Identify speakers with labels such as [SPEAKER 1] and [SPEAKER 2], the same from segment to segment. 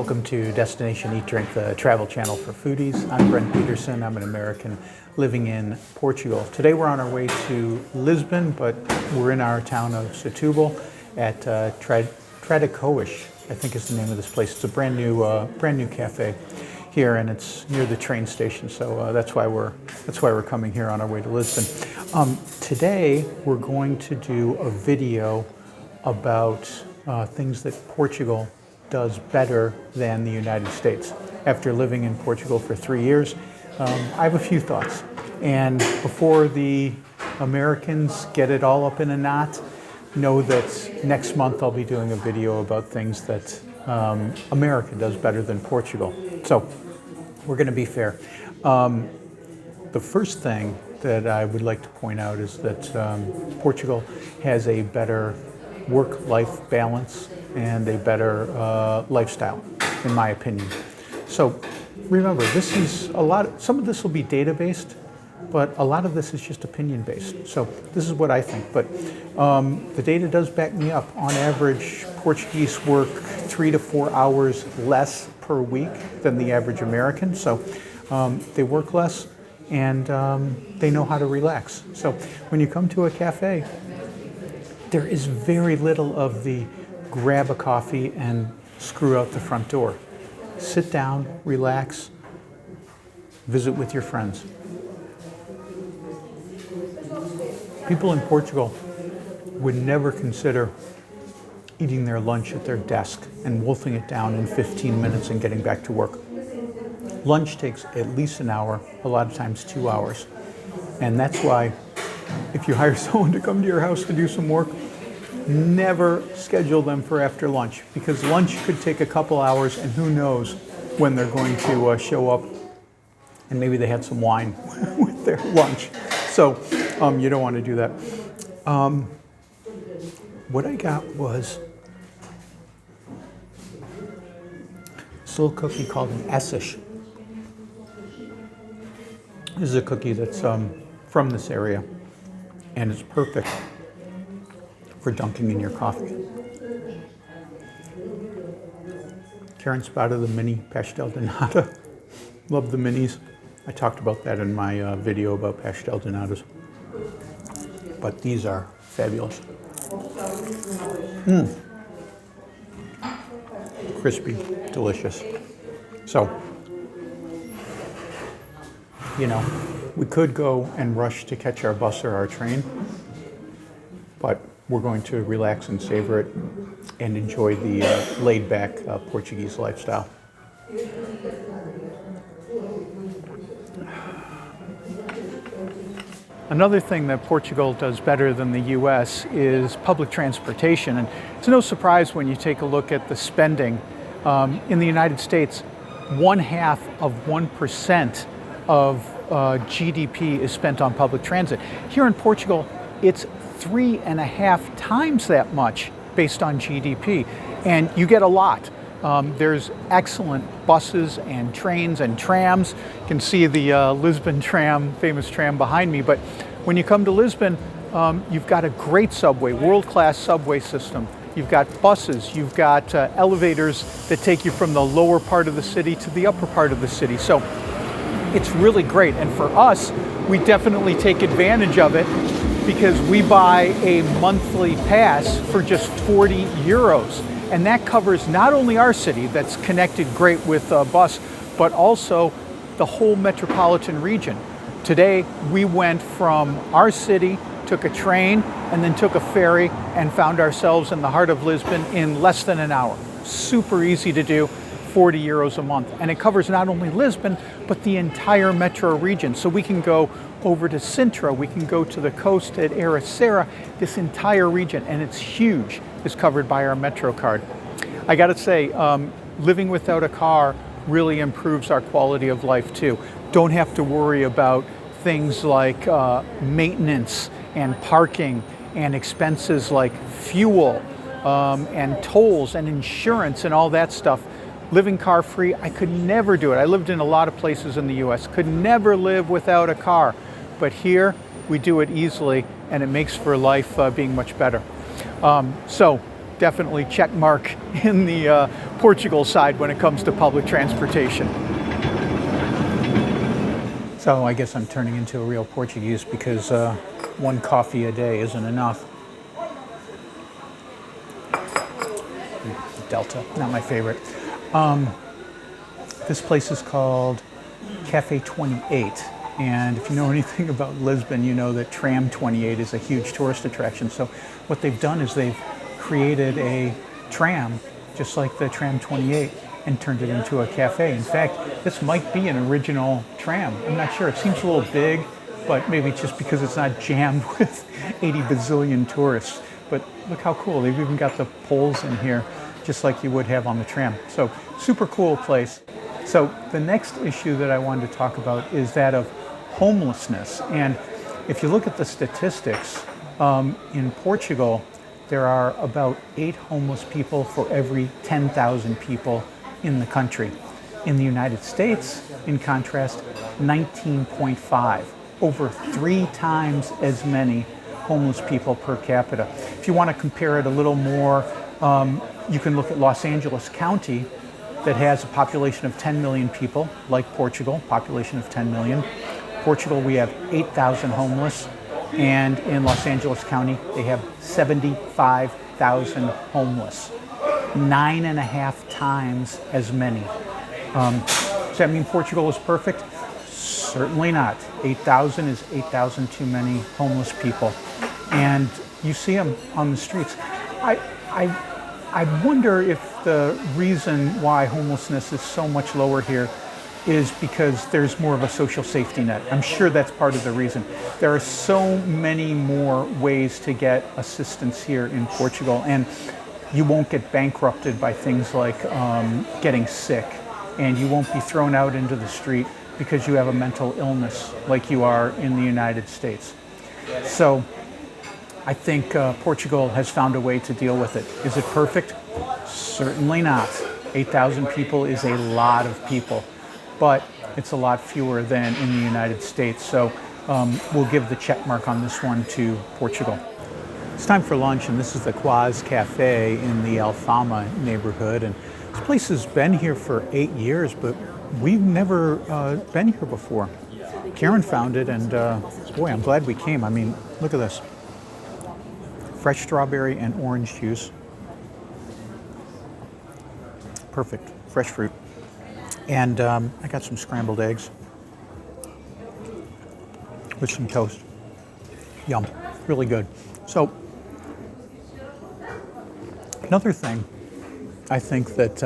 [SPEAKER 1] Welcome to Destination Eat Drink, the travel channel for foodies. I'm Brent. I'm an American living in Portugal. Today we're on our way to Lisbon, but we're in our town of Setúbal at Tradicoish, I think is the name of this place. It's a brand new cafe here, and it's near the train station, so that's why we're coming here on our way to Lisbon. Today we're going to do a video about things that Portugal does better than the United States. After living in Portugal for 3 years, I have a few thoughts. And before the Americans get it all up in a knot, know that next month I'll be doing a video about things that America does better than Portugal. So we're going to be fair. The first thing that I would like to point out is that Portugal has a better work-life balance and a better lifestyle, in my opinion. So remember, this is some of this will be data-based, but a lot of this is just opinion-based. So this is what I think, but the data does back me up. On average, Portuguese work 3 to 4 hours less per week than the average American. So they work less and they know how to relax. So when you come to a cafe, there is very little of the grab a coffee and screw out the front door. Sit down, relax, visit with your friends. People in Portugal would never consider eating their lunch at their desk and wolfing it down in 15 minutes and getting back to work. Lunch takes at least an hour, a lot of times 2 hours. And that's why if you hire someone to come to your house to do some work, never schedule them for after lunch, because lunch could take a couple hours and who knows when they're going to show up, and maybe they had some wine with their lunch. So you don't want to do that. What I got was this little cookie called an essish. This is a cookie that's from this area, and it's perfect for dunking in your coffee. Karen spotted the mini pastel de nata. Love the minis. I talked about that in my video about pastel de natas. But these are fabulous. Crispy, delicious. So, we could go and rush to catch our bus or our train, but we're going to relax and savor it and enjoy the laid-back Portuguese lifestyle. Another thing that Portugal does better than the US is public transportation. And it's no surprise when you take a look at the spending. In the United States, 0.5% of GDP is spent on public transit. Here in Portugal, it's 3.5 times that much based on GDP, and you get a lot. There's excellent buses and trains and trams. You can see the Lisbon tram, famous tram behind me, but when you come to Lisbon, you've got a great subway, world-class subway system. You've got buses, you've got elevators that take you from the lower part of the city to the upper part of the city. So it's really great, and for us, we definitely take advantage of it, because we buy a monthly pass for just 40 euros. And that covers not only our city, that's connected great with a bus, but also the whole metropolitan region. Today, we went from our city, took a train, and then took a ferry and found ourselves in the heart of Lisbon in less than an hour. Super easy to do. 40 euros a month, and it covers not only Lisbon but the entire metro region. So we can go over to Sintra, we can go to the coast at Ericeira. This entire region, and it's huge, is covered by our metro card. I gotta say, living without a car really improves our quality of life too. Don't have to worry about things like maintenance and parking and expenses like fuel and tolls and insurance and all that stuff. Living car-free, I could never do it. I lived in a lot of places in the US, could never live without a car. But here, we do it easily, and it makes for life being much better. So definitely check mark in the Portugal side when it comes to public transportation. So I guess I'm turning into a real Portuguese because one coffee a day isn't enough. Delta, not my favorite. This place is called Café 28. And if you know anything about Lisbon, you know that Tram 28 is a huge tourist attraction. So what they've done is they've created a tram, just like the Tram 28, and turned it into a cafe. In fact, this might be an original tram. I'm not sure. It seems a little big, but maybe it's just because it's not jammed with 80 bazillion tourists. But look how cool. They've even got the poles in here, just like you would have on the tram. So super cool place. So the next issue that I wanted to talk about is that of homelessness. And if you look at the statistics, in Portugal, there are about 8 homeless people for every 10,000 people in the country. In the United States, in contrast, 19.5, over 3 times as many homeless people per capita. If you want to compare it a little more, you can look at Los Angeles County, that has a population of 10 million people, like Portugal, population of 10 million. Portugal, we have 8,000 homeless, and in Los Angeles County, they have 75,000 homeless, 9.5 times as many. Does that mean Portugal is perfect? Certainly not. 8,000 is 8,000 too many homeless people, and you see them on the streets. I wonder if the reason why homelessness is so much lower here is because there's more of a social safety net. I'm sure that's part of the reason. There are so many more ways to get assistance here in Portugal, and you won't get bankrupted by things like getting sick, and you won't be thrown out into the street because you have a mental illness like you are in the United States. So I think Portugal has found a way to deal with it. Is it perfect? Certainly not. 8,000 people is a lot of people, but it's a lot fewer than in the United States. So we'll give the check mark on this one to Portugal. It's time for lunch, and this is the Quaz Cafe in the Alfama neighborhood. And this place has been here for 8 years, but we've never been here before. Karen found it, and boy, I'm glad we came. I mean, look at this. Fresh strawberry and orange juice. Perfect, fresh fruit. And I got some scrambled eggs with some toast. Yum, really good. So, another thing I think that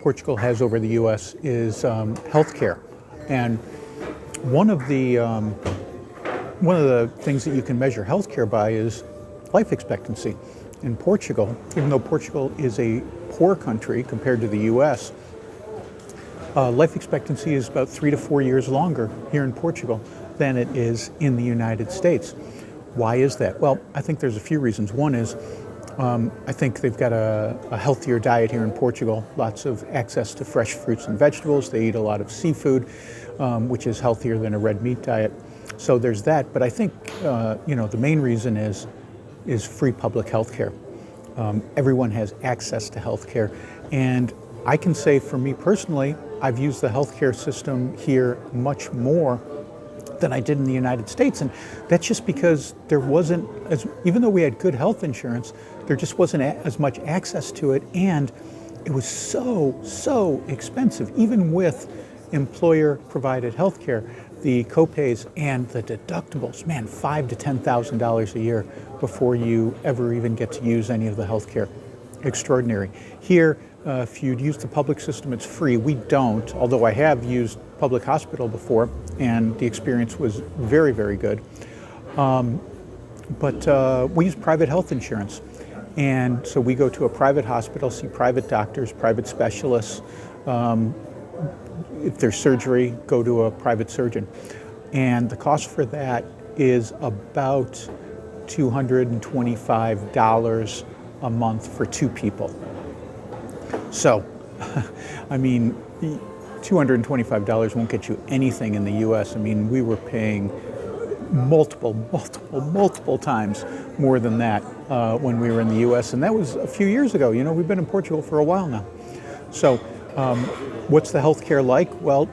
[SPEAKER 1] Portugal has over the U.S. is healthcare. And one of the things that you can measure healthcare by is life expectancy. In Portugal, even though Portugal is a poor country compared to the U.S., life expectancy is about 3 to 4 years longer here in Portugal than it is in the United States. Why is that? Well, I think there's a few reasons. One is I think they've got a healthier diet here in Portugal, lots of access to fresh fruits and vegetables. They eat a lot of seafood, which is healthier than a red meat diet. So there's that. But I think the main reason is free public health care. Everyone has access to health care. And I can say for me personally, I've used the healthcare system here much more than I did in the United States. And that's just because there wasn't, even though we had good health insurance, there just wasn't as much access to it. And it was so expensive, even with employer provided health care. The copays and the deductibles, man, $5,000 to $10,000 a year before you ever even get to use any of the health care. Extraordinary. Here, if you'd use the public system, it's free. We don't, although I have used public hospital before, and the experience was very, very good. But we use private health insurance. And so we go to a private hospital, see private doctors, private specialists. If there's surgery, go to a private surgeon. And the cost for that is about $225 a month for 2 people. So, I mean, $225 won't get you anything in the US. I mean, we were paying multiple times more than that when we were in the US, and that was a few years ago. You know, we've been in Portugal for a while now. So what's the healthcare like? Well,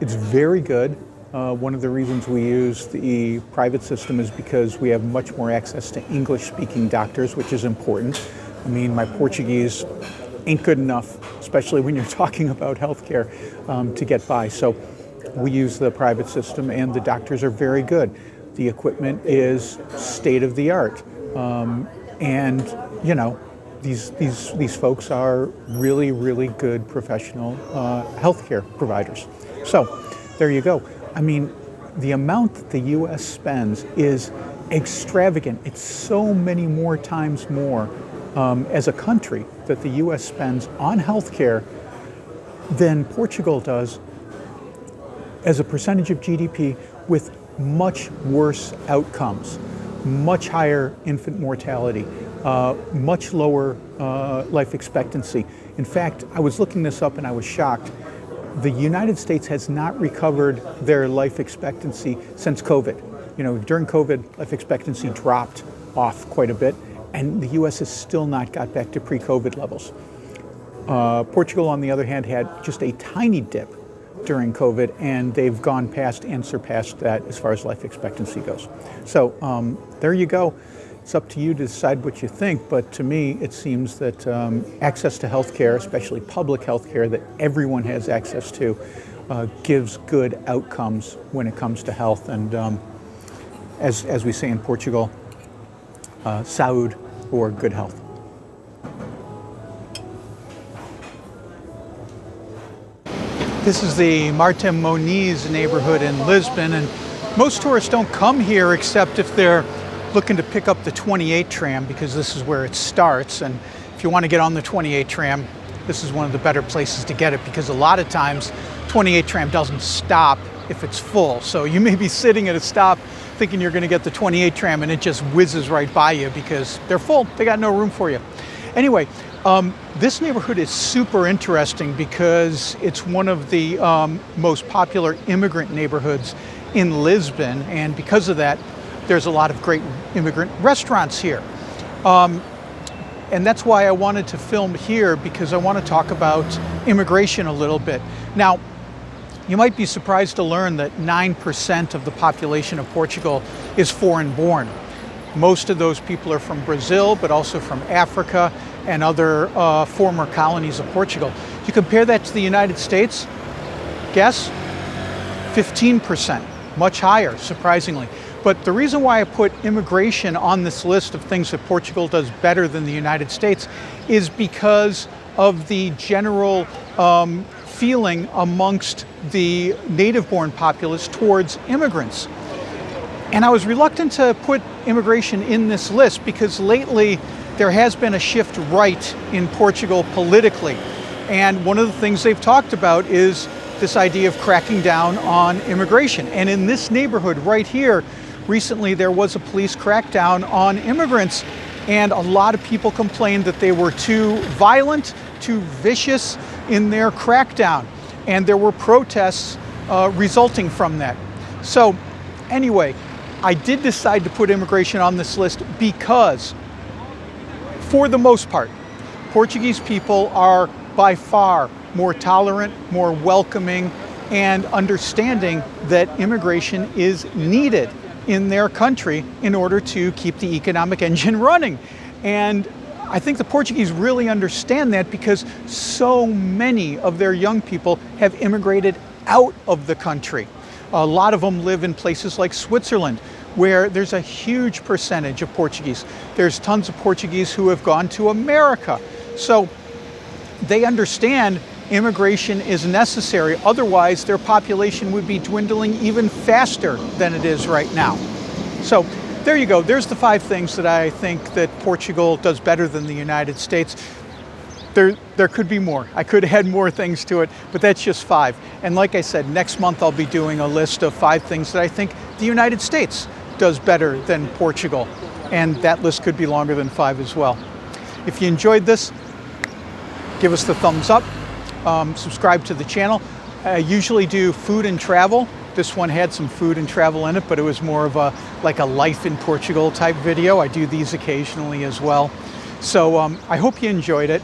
[SPEAKER 1] it's very good. One of the reasons we use the private system is because we have much more access to English-speaking doctors, which is important. I mean, my Portuguese ain't good enough, especially when you're talking about healthcare, to get by. So we use the private system, and the doctors are very good. The equipment is state-of-the-art, and you know, these folks are really good professional healthcare providers. So there you go. I mean, the amount that the U.S. spends is extravagant. It's so many more times more as a country that the U.S. spends on healthcare than Portugal does as a percentage of GDP, with much worse outcomes, much higher infant mortality, much lower life expectancy. In fact, I was looking this up and I was shocked. The United States has not recovered their life expectancy since COVID. You know, during COVID, life expectancy dropped off quite a bit, and the US has still not got back to pre-COVID levels. Portugal, on the other hand, had just a tiny dip during COVID, and they've gone past and surpassed that as far as life expectancy goes. So there you go. It's up to you to decide what you think, but to me, it seems that access to healthcare, especially public healthcare that everyone has access to, gives good outcomes when it comes to health. And as we say in Portugal, saúde, or good health. This is the Martim Moniz neighborhood in Lisbon, and most tourists don't come here except if they're looking to pick up the 28 tram, because this is where it starts. And if you want to get on the 28 tram, this is one of the better places to get it, because a lot of times 28 tram doesn't stop if it's full. So you may be sitting at a stop thinking you're going to get the 28 tram, and it just whizzes right by you because they're full. They got no room for you. Anyway, this neighborhood is super interesting because it's one of the most popular immigrant neighborhoods in Lisbon, and because of that, there's a lot of great immigrant restaurants here. And that's why I wanted to film here, because I want to talk about immigration a little bit. Now, you might be surprised to learn that 9% of the population of Portugal is foreign-born. Most of those people are from Brazil, but also from Africa and other former colonies of Portugal. You compare that to the United States, guess? 15%, much higher, surprisingly. But the reason why I put immigration on this list of things that Portugal does better than the United States is because of the general feeling amongst the native-born populace towards immigrants. And I was reluctant to put immigration in this list because lately there has been a shift right in Portugal politically. And one of the things they've talked about is this idea of cracking down on immigration. And in this neighborhood right here, recently there was a police crackdown on immigrants, and a lot of people complained that they were too violent, too vicious in their crackdown. And there were protests resulting from that. So anyway, I did decide to put immigration on this list because, for the most part, Portuguese people are by far more tolerant, more welcoming, and understanding that immigration is needed in their country in order to keep the economic engine running. And I think the Portuguese really understand that because so many of their young people have immigrated out of the country. A lot of them live in places like Switzerland, where there's a huge percentage of Portuguese. There's tons of Portuguese who have gone to America. So they understand immigration is necessary. Otherwise, their population would be dwindling even faster than it is right now. So there you go. There's the 5 things that I think that Portugal does better than the United States. There could be more. I could add more things to it, but that's just 5. And like I said, next month I'll be doing a list of 5 things that I think the United States does better than Portugal. And that list could be longer than 5 as well. If you enjoyed this, give us the thumbs up. Subscribe to the channel. I usually do food and travel This one had some food and travel in it, but it was more of a like a life in Portugal type video. I do these occasionally as well. So I hope you enjoyed it.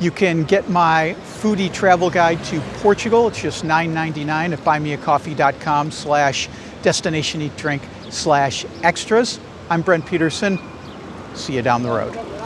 [SPEAKER 1] You can get my foodie travel guide to Portugal. It's just $9.99 at buymeacoffee.com/destinationeatdrink/extras. I'm Brent Peterson. See you down the road.